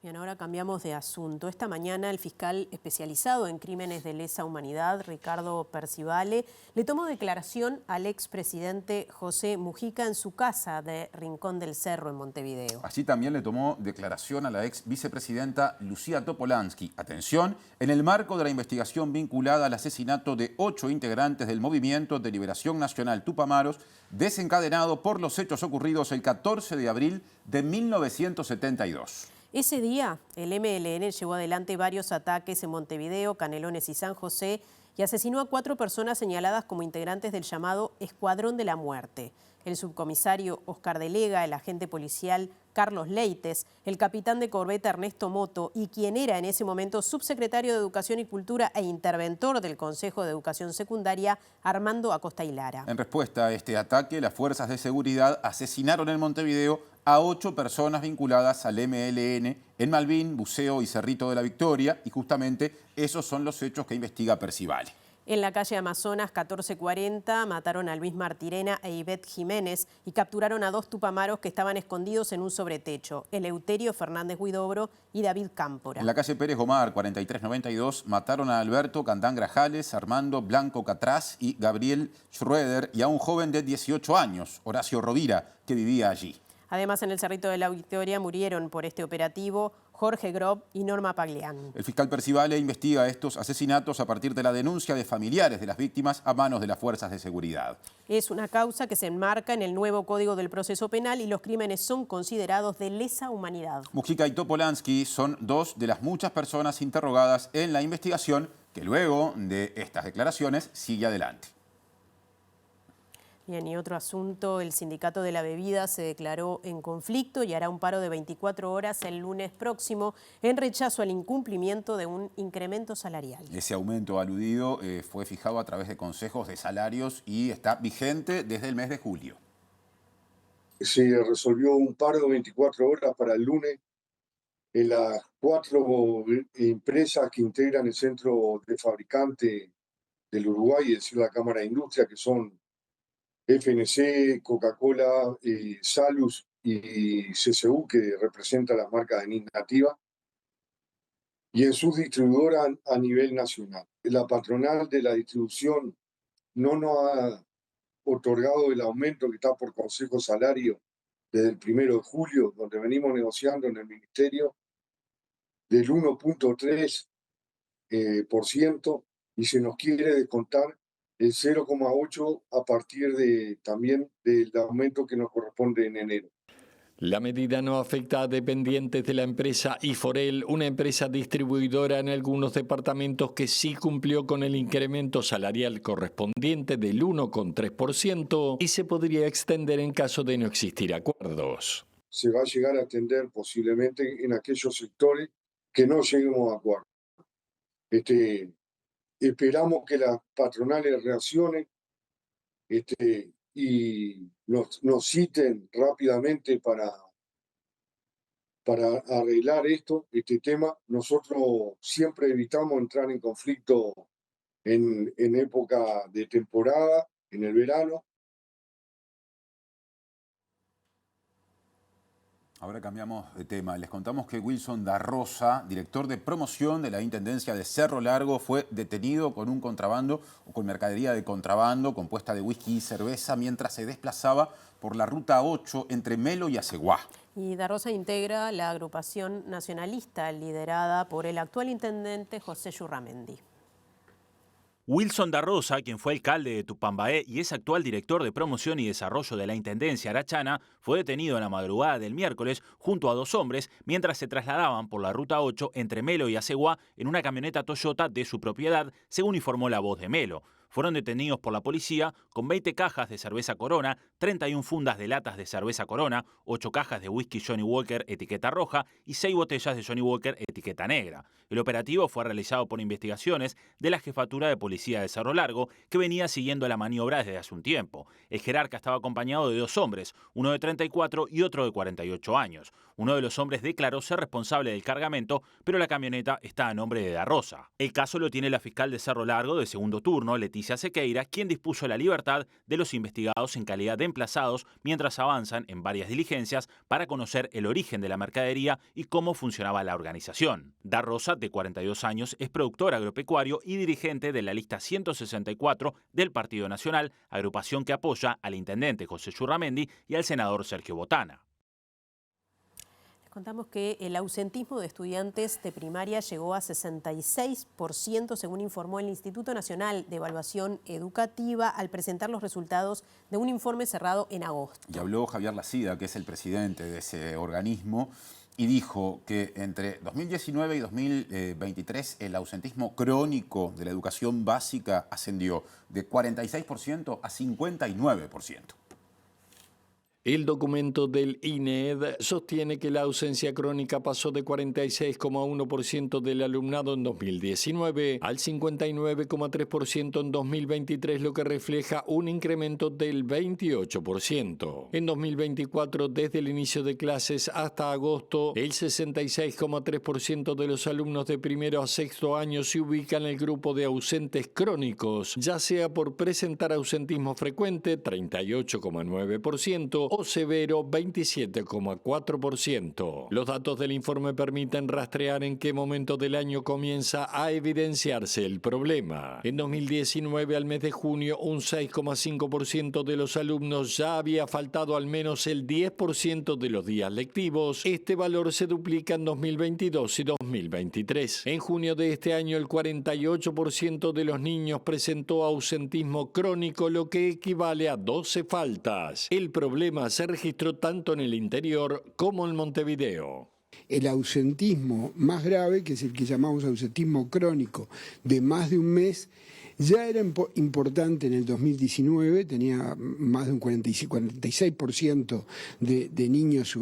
Bien, ahora cambiamos de asunto. Esta mañana el fiscal especializado en crímenes de lesa humanidad, Ricardo Percivale, le tomó declaración al expresidente José Mujica en su casa de Rincón del Cerro, en Montevideo. Así también le tomó declaración a la ex vicepresidenta Lucía Topolansky. Atención, en el marco de la investigación vinculada al asesinato de 8 integrantes del Movimiento de Liberación Nacional Tupamaros, desencadenado por los hechos ocurridos el 14 de abril de 1972. Ese día, el MLN llevó adelante varios ataques en Montevideo, Canelones y San José y asesinó a 4 personas señaladas como integrantes del llamado Escuadrón de la Muerte. El subcomisario Oscar Delega, el agente policial Carlos Leites, el capitán de corbeta Ernesto Moto y quien era en ese momento subsecretario de Educación y Cultura e interventor del Consejo de Educación Secundaria, Armando Acosta y Lara. En respuesta a este ataque, las fuerzas de seguridad asesinaron en Montevideo a 8 personas vinculadas al MLN en Malvin, Buceo y Cerrito de la Victoria, y justamente esos son los hechos que investiga Percivale. En la calle Amazonas 1440 mataron a Luis Martirena e Ivette Jiménez y capturaron a 2 tupamaros que estaban escondidos en un sobretecho, Eleuterio Fernández Huidobro y David Cámpora. En la calle Pérez Gomar 4392 mataron a Alberto Candán Grajales, Armando Blanco Catraz y Gabriel Schroeder y a un joven de 18 años, Horacio Rovira, que vivía allí. Además, en el Cerrito de la Victoria murieron por este operativo Jorge Grob y Norma Paglián. El fiscal Percivale investiga estos asesinatos a partir de la denuncia de familiares de las víctimas a manos de las fuerzas de seguridad. Es una causa que se enmarca en el nuevo Código del Proceso Penal y los crímenes son considerados de lesa humanidad. Mujica y Topolansky son 2 de las muchas personas interrogadas en la investigación que luego de estas declaraciones sigue adelante. Bien, y otro asunto, el sindicato de la bebida se declaró en conflicto y hará un paro de 24 horas el lunes próximo en rechazo al incumplimiento de un incremento salarial. Ese aumento aludido fue fijado a través de consejos de salarios y está vigente desde el mes de julio. Se resolvió un paro de 24 horas para el lunes en las 4 empresas que integran el Centro de Fabricantes del Uruguay, es decir, la Cámara de Industria, que son FNC, Coca-Cola, Salus y CCU, que representa las marcas de NIT Nativa, y en sus distribuidoras a nivel nacional. La patronal de la distribución no nos ha otorgado el aumento que está por Consejo Salario desde el 1 de julio, donde venimos negociando en el Ministerio del 1.3%, y se nos quiere descontar el 0,8 a partir también del aumento que nos corresponde en enero. La medida no afecta a dependientes de la empresa Iforel, una empresa distribuidora en algunos departamentos que sí cumplió con el incremento salarial correspondiente del 1,3% y se podría extender en caso de no existir acuerdos. Se va a llegar a extender posiblemente en aquellos sectores que no lleguemos a acuerdo. Esperamos que las patronales reaccionen y nos citen rápidamente para arreglar este tema. Nosotros siempre evitamos entrar en conflicto en época de temporada, en el verano. Ahora cambiamos de tema. Les contamos que Wilson da Rosa, director de promoción de la Intendencia de Cerro Largo, fue detenido con un contrabando o con mercadería de contrabando compuesta de whisky y cerveza mientras se desplazaba por la Ruta 8 entre Melo y Aceguá. Y da Rosa integra la agrupación nacionalista liderada por el actual intendente José Yurramendi. Wilson da Rosa, quien fue alcalde de Tupambaé y es actual director de promoción y desarrollo de la Intendencia Arachana, fue detenido en la madrugada del miércoles junto a 2 hombres mientras se trasladaban por la Ruta 8 entre Melo y Aceguá en una camioneta Toyota de su propiedad, según informó La Voz de Melo. Fueron detenidos por la policía con 20 cajas de cerveza Corona, 31 fundas de latas de cerveza Corona, 8 cajas de whisky Johnny Walker etiqueta roja y 6 botellas de Johnny Walker etiqueta negra. El operativo fue realizado por investigaciones de la Jefatura de Policía de Cerro Largo, que venía siguiendo la maniobra desde hace un tiempo. El jerarca estaba acompañado de 2 hombres, uno de 34 y otro de 48 años. Uno de los hombres declaró ser responsable del cargamento, pero la camioneta está a nombre de Da Rosa. El caso lo tiene la fiscal de Cerro Largo de segundo turno, Leticia Sequeira, quien dispuso la libertad de los investigados en calidad de emplazados mientras avanzan en varias diligencias para conocer el origen de la mercadería y cómo funcionaba la organización. Da Rosa, de 42 años, es productor agropecuario y dirigente de la lista 164 del Partido Nacional, agrupación que apoya al intendente José Yurramendi y al senador Sergio Botana. Contamos que el ausentismo de estudiantes de primaria llegó a 66%, según informó el Instituto Nacional de Evaluación Educativa al presentar los resultados de un informe cerrado en agosto. Y habló Javier Lacida, que es el presidente de ese organismo, y dijo que entre 2019 y 2023 el ausentismo crónico de la educación básica ascendió de 46% a 59%. El documento del INED sostiene que la ausencia crónica pasó de 46,1% del alumnado en 2019 al 59,3% en 2023, lo que refleja un incremento del 28%. En 2024, desde el inicio de clases hasta agosto, el 66,3% de los alumnos de primero a sexto año se ubican en el grupo de ausentes crónicos, ya sea por presentar ausentismo frecuente, 38,9%, o severo, 27,4%. Los datos del informe permiten rastrear en qué momento del año comienza a evidenciarse el problema. En 2019, al mes de junio, un 6,5% de los alumnos ya había faltado al menos el 10% de los días lectivos. Este valor se duplica en 2022 y 2023. En junio de este año, el 48% de los niños presentó ausentismo crónico, lo que equivale a 12 faltas. El problema se registró tanto en el interior como en Montevideo. El ausentismo más grave, que es el que llamamos ausentismo crónico, de más de un mes, ya era importante en el 2019, tenía más de un 46% de niños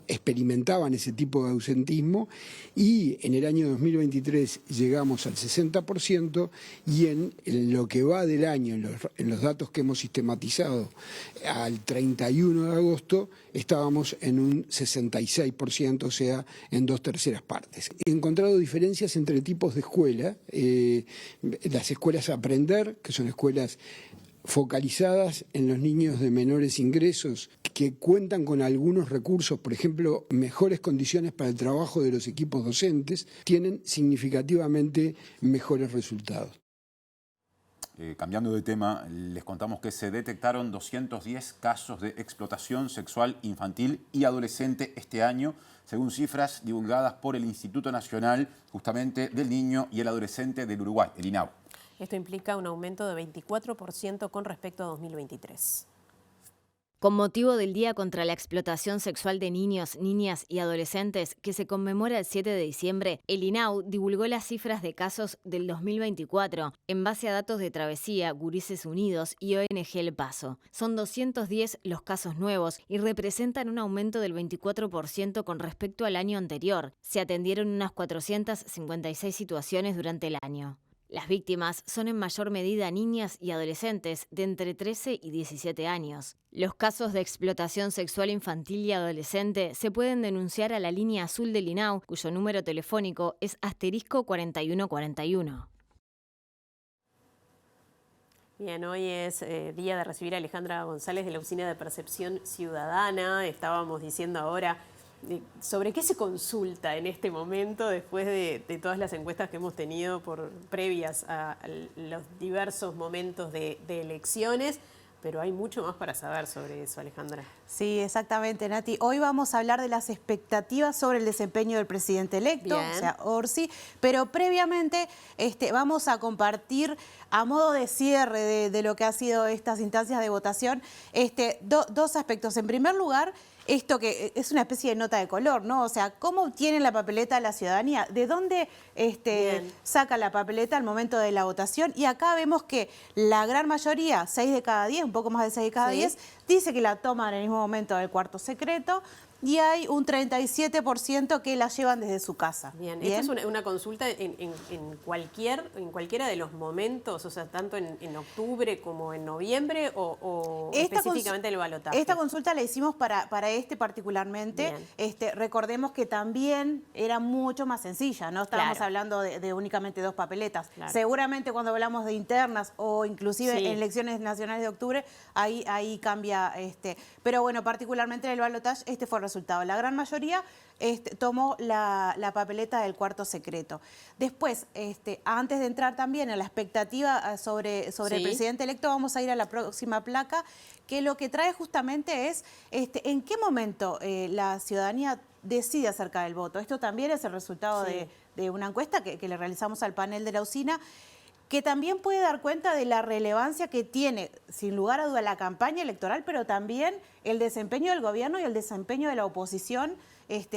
experimentaban ese tipo de ausentismo, y en el año 2023 llegamos al 60%, y en lo que va del año, en los datos que hemos sistematizado al 31 de agosto, estábamos en un 66%, o sea, en 2/3 partes. He encontrado diferencias entre tipos de escuela. Las escuelas a aprender, que son escuelas focalizadas en los niños de menores ingresos, que cuentan con algunos recursos, por ejemplo, mejores condiciones para el trabajo de los equipos docentes, tienen significativamente mejores resultados. Cambiando de tema, les contamos que se detectaron 210 casos de explotación sexual infantil y adolescente este año, según cifras divulgadas por el Instituto Nacional justamente del Niño y el Adolescente del Uruguay, el INAU. Esto implica un aumento de 24% con respecto a 2023. Con motivo del Día contra la Explotación Sexual de Niños, Niñas y Adolescentes, que se conmemora el 7 de diciembre, el INAU divulgó las cifras de casos del 2024 en base a datos de Travesía, Gurises Unidos y ONG El Paso. Son 210 los casos nuevos y representan un aumento del 24% con respecto al año anterior. Se atendieron unas 456 situaciones durante el año. Las víctimas son en mayor medida niñas y adolescentes de entre 13 y 17 años. Los casos de explotación sexual infantil y adolescente se pueden denunciar a la línea azul del INAU, cuyo número telefónico es *4141. Bien, hoy es día de recibir a Alejandra González de la Oficina de Percepción Ciudadana. Estábamos diciendo ahora sobre qué se consulta en este momento después de todas las encuestas que hemos tenido previas a los diversos momentos de elecciones. Pero hay mucho más para saber sobre eso, Alejandra. Sí, exactamente, Nati. Hoy vamos a hablar de las expectativas sobre el desempeño del presidente electo, o sea, Orsi, pero previamente vamos a compartir a modo de cierre de lo que ha sido estas instancias de votación dos aspectos. En primer lugar, esto que es una especie de nota de color, ¿no? O sea, ¿cómo obtiene la papeleta la ciudadanía? ¿De dónde saca la papeleta al momento de la votación? Y acá vemos que la gran mayoría, 6 de cada 10, un poco más de 6 de cada 10, dice que la toman en el mismo momento del cuarto secreto. Y hay un 37% que la llevan desde su casa. Bien, ¿esto es una consulta en cualquiera de los momentos, o sea, tanto en octubre como en noviembre o específicamente el balotaje? Esta consulta la hicimos para este particularmente. Recordemos que también era mucho más sencilla, no estábamos hablando de únicamente 2 papeletas. Claro. Seguramente cuando hablamos de internas o inclusive en elecciones nacionales de octubre, ahí cambia. Pero bueno, particularmente en el balotaje, fue el resultado. La gran mayoría tomó la papeleta del cuarto secreto. Después, antes de entrar también en la expectativa sobre el presidente electo, vamos a ir a la próxima placa, que lo que trae justamente es en qué momento la ciudadanía decide acerca del voto. Esto también es el resultado de una encuesta que le realizamos al panel de la usina, que también puede dar cuenta de la relevancia que tiene, sin lugar a duda, la campaña electoral, pero también el desempeño del gobierno y el desempeño de la oposición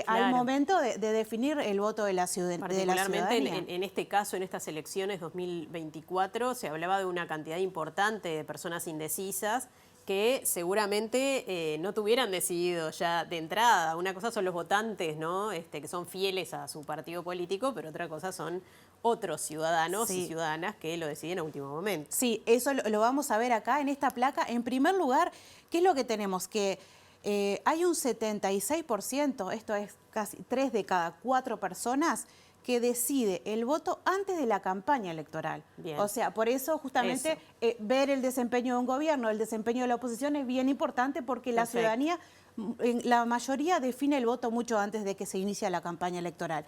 al momento de definir el voto de la ciudadanía. Particularmente en este caso, en estas elecciones 2024, se hablaba de una cantidad importante de personas indecisas que seguramente no tuvieran decidido ya de entrada. Una cosa son los votantes, ¿no? Que son fieles a su partido político, pero otra cosa son otros ciudadanos y ciudadanas que lo deciden a último momento. Sí, eso lo vamos a ver acá en esta placa. En primer lugar, ¿qué es lo que tenemos? Que hay un 76%, esto es casi 3 de cada 4 personas, que decide el voto antes de la campaña electoral. Bien. O sea, por eso justamente ver el desempeño de un gobierno, el desempeño de la oposición es bien importante porque la ciudadanía, la mayoría define el voto mucho antes de que se inicie la campaña electoral.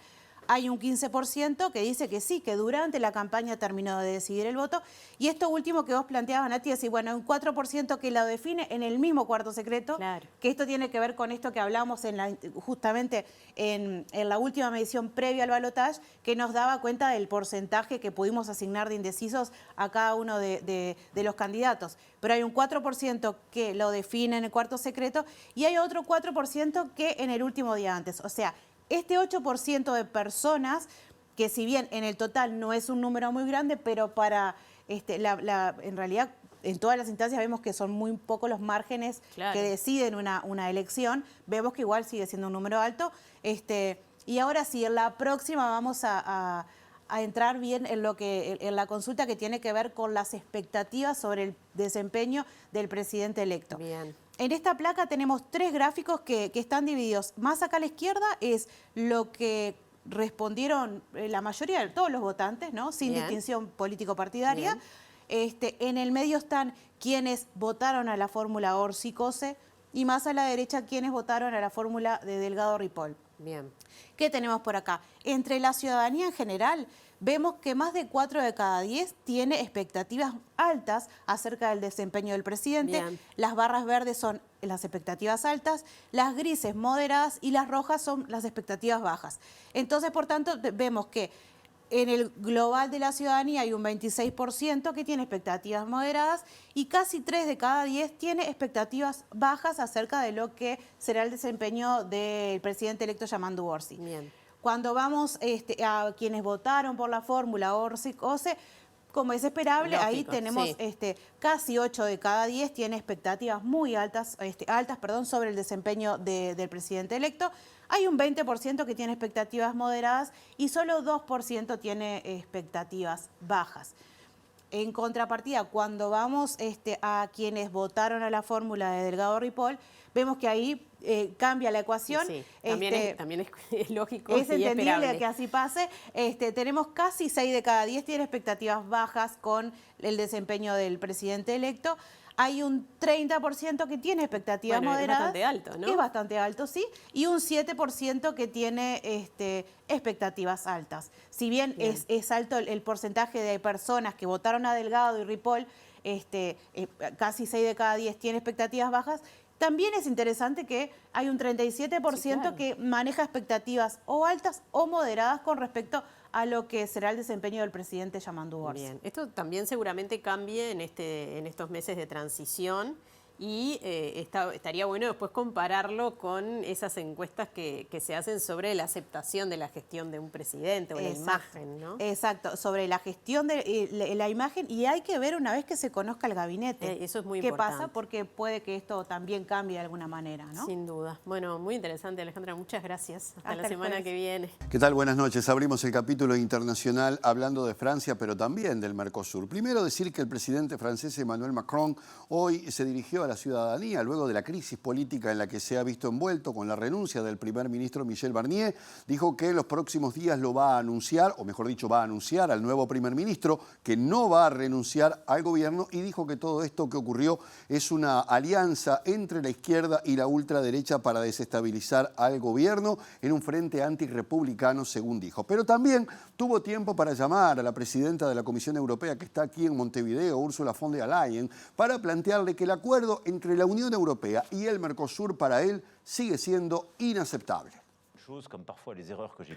Hay un 15% que dice que sí, que durante la campaña terminó de decidir el voto. Y esto último que vos planteabas, Nati, es decir, bueno, un 4% que lo define en el mismo cuarto secreto, que esto tiene que ver con esto que hablamos justamente en la última medición previa al balotaje, que nos daba cuenta del porcentaje que pudimos asignar de indecisos a cada uno de los candidatos. Pero hay un 4% que lo define en el cuarto secreto y hay otro 4% que en el último día antes. O sea, este 8% de personas, que si bien en el total no es un número muy grande, pero para en realidad en todas las instancias vemos que son muy pocos los márgenes que deciden una elección, vemos que igual sigue siendo un número alto. Y ahora sí, en la próxima vamos a entrar bien en la consulta que tiene que ver con las expectativas sobre el desempeño del presidente electo. Bien. En esta placa tenemos 3 gráficos que están divididos. Más acá a la izquierda es lo que respondieron la mayoría de todos los votantes, ¿no? Sin distinción político-partidaria. En el medio están quienes votaron a la fórmula Orsi-Cose y más a la derecha quienes votaron a la fórmula de Delgado-Ripoll. Bien. ¿Qué tenemos por acá? Entre la ciudadanía en general, vemos que más de 4 de cada 10 tiene expectativas altas acerca del desempeño del presidente. Bien. Las barras verdes son las expectativas altas, las grises moderadas y las rojas son las expectativas bajas. Entonces, por tanto, vemos que en el global de la ciudadanía hay un 26% que tiene expectativas moderadas y casi 3 de cada 10 tiene expectativas bajas acerca de lo que será el desempeño del presidente electo Yamandu Orsi. Bien. Cuando vamos a quienes votaron por la fórmula Orsi-Cose, como es esperable, lógico, ahí tenemos casi 8 de cada 10 tiene expectativas muy altas, sobre el desempeño del presidente electo. Hay un 20% que tiene expectativas moderadas y solo 2% tiene expectativas bajas. En contrapartida, cuando vamos a quienes votaron a la fórmula de Delgado Ripoll, vemos que ahí cambia la ecuación. Sí, también es lógico es y entendible esperable que así pase. Tenemos casi 6 de cada 10 tiene expectativas bajas con el desempeño del presidente electo. Hay un 30% que tiene expectativas moderadas. Es bastante alto, ¿no? Es bastante alto, sí. Y un 7% que tiene expectativas altas. Si bien es alto el porcentaje de personas que votaron a Delgado y Ripoll, casi 6 de cada 10 tiene expectativas bajas, también es interesante que hay un 37% que maneja expectativas o altas o moderadas con respecto a lo que será el desempeño del presidente Yamandu Orsi. Bien, esto también seguramente cambie en estos meses de transición y estaría bueno después compararlo con esas encuestas que se hacen sobre la aceptación de la gestión de un presidente o la imagen, ¿no? Exacto, sobre la gestión de la imagen, y hay que ver una vez que se conozca el gabinete. Eso es muy ¿Qué importante. pasa? Porque puede que esto también cambie de alguna manera, ¿no? Sin duda. Bueno, muy interesante, Alejandra. Muchas gracias. Hasta la semana que viene. ¿Qué tal? Buenas noches. Abrimos el capítulo internacional hablando de Francia, pero también del Mercosur. Primero decir que el presidente francés Emmanuel Macron hoy se dirigió a la ciudadanía luego de la crisis política en la que se ha visto envuelto con la renuncia del primer ministro Michel Barnier. Dijo que en los próximos días lo va a anunciar, o mejor dicho, va a anunciar al nuevo primer ministro que no va a renunciar al gobierno, y dijo que todo esto que ocurrió es una alianza entre la izquierda y la ultraderecha para desestabilizar al gobierno en un frente antirrepublicano, según dijo. Pero también tuvo tiempo para llamar a la presidenta de la Comisión Europea, que está aquí en Montevideo, Ursula von der Leyen, para plantearle que el acuerdo entre la Unión Europea y el Mercosur para él sigue siendo inaceptable.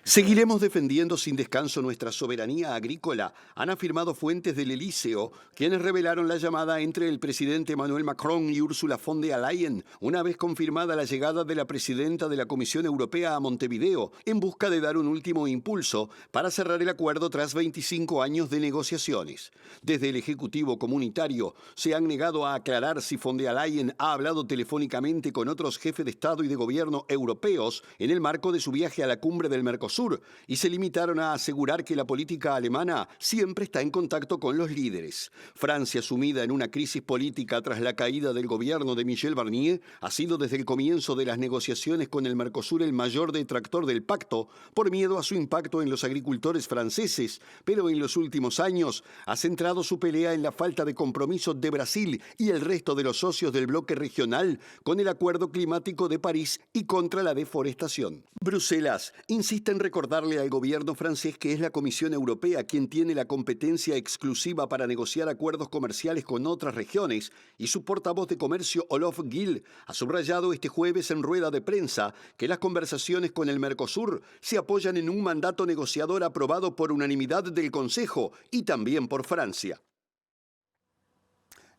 Seguiremos defendiendo sin descanso nuestra soberanía agrícola, han afirmado fuentes del Elíseo, quienes revelaron la llamada entre el presidente Emmanuel Macron y Ursula von der Leyen, una vez confirmada la llegada de la presidenta de la Comisión Europea a Montevideo, en busca de dar un último impulso para cerrar el acuerdo tras 25 años de negociaciones. Desde el Ejecutivo Comunitario se han negado a aclarar si von der Leyen ha hablado telefónicamente con otros jefes de Estado y de Gobierno europeos en el marco de su viaje a la cumbre del Mercosur, y se limitaron a asegurar que la política alemana siempre está en contacto con los líderes. Francia, sumida en una crisis política tras la caída del gobierno de Michel Barnier, ha sido desde el comienzo de las negociaciones con el Mercosur el mayor detractor del pacto, por miedo a su impacto en los agricultores franceses, pero en los últimos años ha centrado su pelea en la falta de compromiso de Brasil y el resto de los socios del bloque regional con el Acuerdo Climático de París y contra la deforestación. Bruselas insiste en recordarle al gobierno francés que es la Comisión Europea quien tiene la competencia exclusiva para negociar acuerdos comerciales con otras regiones, y su portavoz de comercio, Olof Gil, ha subrayado este jueves en rueda de prensa que las conversaciones con el Mercosur se apoyan en un mandato negociador aprobado por unanimidad del Consejo y también por Francia.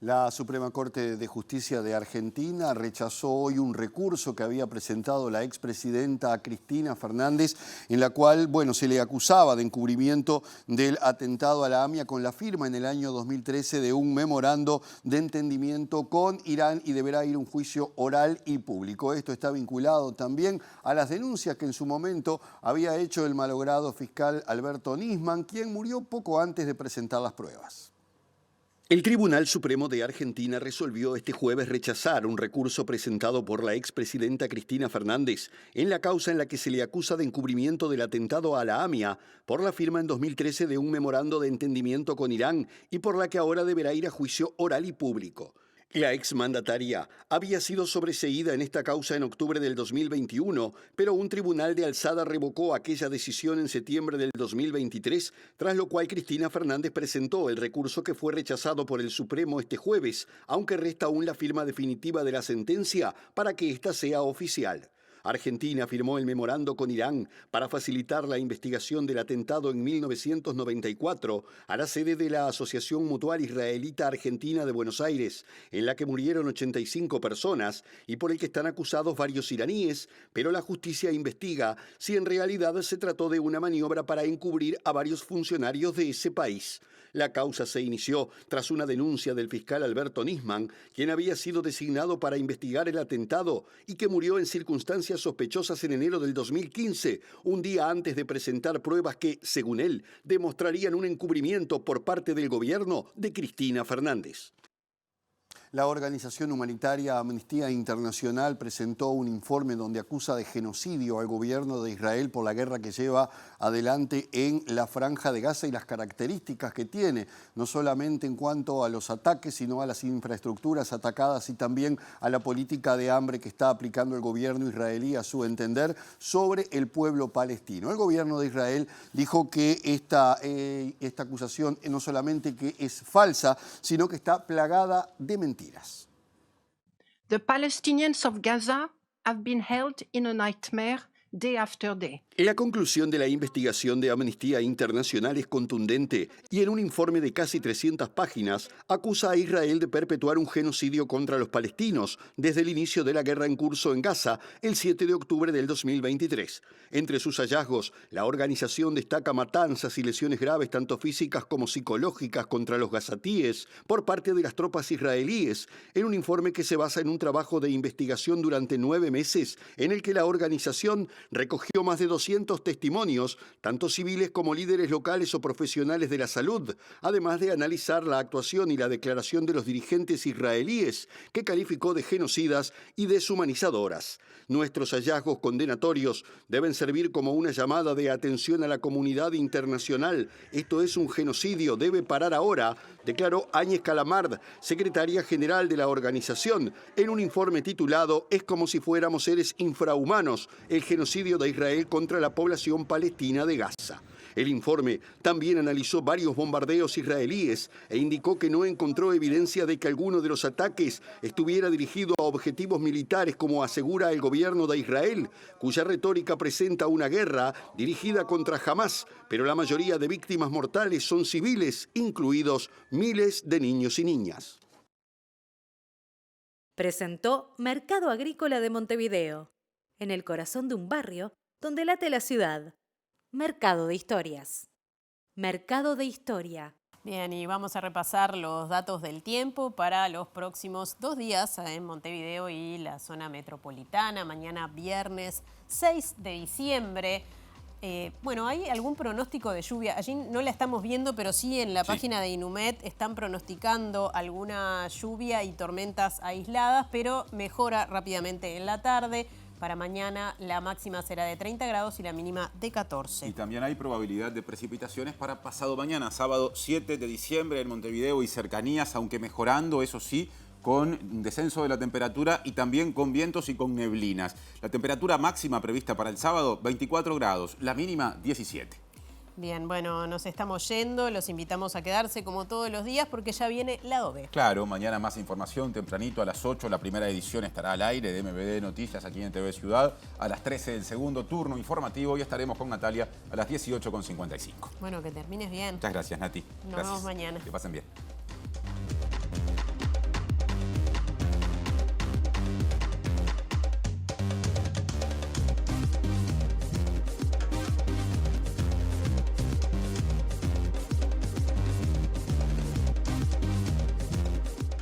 La Suprema Corte de Justicia de Argentina rechazó hoy un recurso que había presentado la expresidenta Cristina Fernández, en la cual, se le acusaba de encubrimiento del atentado a la AMIA con la firma en el año 2013 de un memorando de entendimiento con Irán, y deberá ir a un juicio oral y público. Esto está vinculado también a las denuncias que en su momento había hecho el malogrado fiscal Alberto Nisman, quien murió poco antes de presentar las pruebas. El Tribunal Supremo de Argentina resolvió este jueves rechazar un recurso presentado por la expresidenta Cristina Fernández en la causa en la que se le acusa de encubrimiento del atentado a la AMIA por la firma en 2013 de un memorando de entendimiento con Irán, y por la que ahora deberá ir a juicio oral y público. La exmandataria había sido sobreseída en esta causa en octubre del 2021, pero un tribunal de alzada revocó aquella decisión en septiembre del 2023, tras lo cual Cristina Fernández presentó el recurso que fue rechazado por el Supremo este jueves, aunque resta aún la firma definitiva de la sentencia para que ésta sea oficial. Argentina firmó el memorando con Irán para facilitar la investigación del atentado en 1994 a la sede de la Asociación Mutual Israelita Argentina de Buenos Aires, en la que murieron 85 personas y por el que están acusados varios iraníes, pero la justicia investiga si en realidad se trató de una maniobra para encubrir a varios funcionarios de ese país. La causa se inició tras una denuncia del fiscal Alberto Nisman, quien había sido designado para investigar el atentado y que murió en circunstancias sospechosas en enero del 2015, un día antes de presentar pruebas que, según él, demostrarían un encubrimiento por parte del gobierno de Cristina Fernández. La organización humanitaria Amnistía Internacional presentó un informe donde acusa de genocidio al gobierno de Israel por la guerra que lleva adelante en la Franja de Gaza y las características que tiene, no solamente en cuanto a los ataques, sino a las infraestructuras atacadas y también a la política de hambre que está aplicando el gobierno israelí, a su entender, sobre el pueblo palestino. El gobierno de Israel dijo que esta acusación no solamente que es falsa, sino que está plagada de mentiras. The Palestinians of Gaza have been held in a nightmare day after day. La conclusión de la investigación de Amnistía Internacional es contundente y en un informe de casi 300 páginas acusa a Israel de perpetuar un genocidio contra los palestinos desde el inicio de la guerra en curso en Gaza el 7 de octubre del 2023. Entre sus hallazgos, la organización destaca matanzas y lesiones graves tanto físicas como psicológicas contra los gazatíes por parte de las tropas israelíes, en un informe que se basa en un trabajo de investigación durante 9 meses en el que la organización recogió más de 200 testimonios, tanto civiles como líderes locales o profesionales de la salud, además de analizar la actuación y la declaración de los dirigentes israelíes, que calificó de genocidas y deshumanizadoras. Nuestros hallazgos condenatorios deben servir como una llamada de atención a la comunidad internacional. Esto es un genocidio, debe parar ahora, declaró Áñez Calamard, secretaria general de la organización, en un informe titulado «Es como si fuéramos seres infrahumanos, el genocidio de Israel contra la población palestina de Gaza». El informe también analizó varios bombardeos israelíes e indicó que no encontró evidencia de que alguno de los ataques estuviera dirigido a objetivos militares, como asegura el gobierno de Israel, cuya retórica presenta una guerra dirigida contra Hamás, pero la mayoría de víctimas mortales son civiles, incluidos miles de niños y niñas. Presentó Mercado Agrícola de Montevideo, en el corazón de un barrio donde late la ciudad. Mercado de Historias. Mercado de Historia. Bien, y vamos a repasar los datos del tiempo para los próximos 2 días en Montevideo y la zona metropolitana. Mañana viernes 6 de diciembre. Bueno, ¿hay algún pronóstico de lluvia? Allí no la estamos viendo, pero sí en la página de Inumet están pronosticando alguna lluvia y tormentas aisladas, pero mejora rápidamente en la tarde. Para mañana la máxima será de 30 grados y la mínima de 14. Y también hay probabilidad de precipitaciones para pasado mañana, sábado 7 de diciembre en Montevideo y cercanías, aunque mejorando, eso sí, con un descenso de la temperatura y también con vientos y con neblinas. La temperatura máxima prevista para el sábado, 24 grados, la mínima 17. Bien, bueno, nos estamos yendo, los invitamos a quedarse como todos los días porque ya viene Lado B. Claro, mañana más información, tempranito a las 8, la primera edición estará al aire de MBD Noticias aquí en TV Ciudad, a las 13 el segundo turno informativo y estaremos con Natalia a las 18:55. Bueno, que termines bien. Muchas gracias, Nati. Nos vemos mañana. Que pasen bien.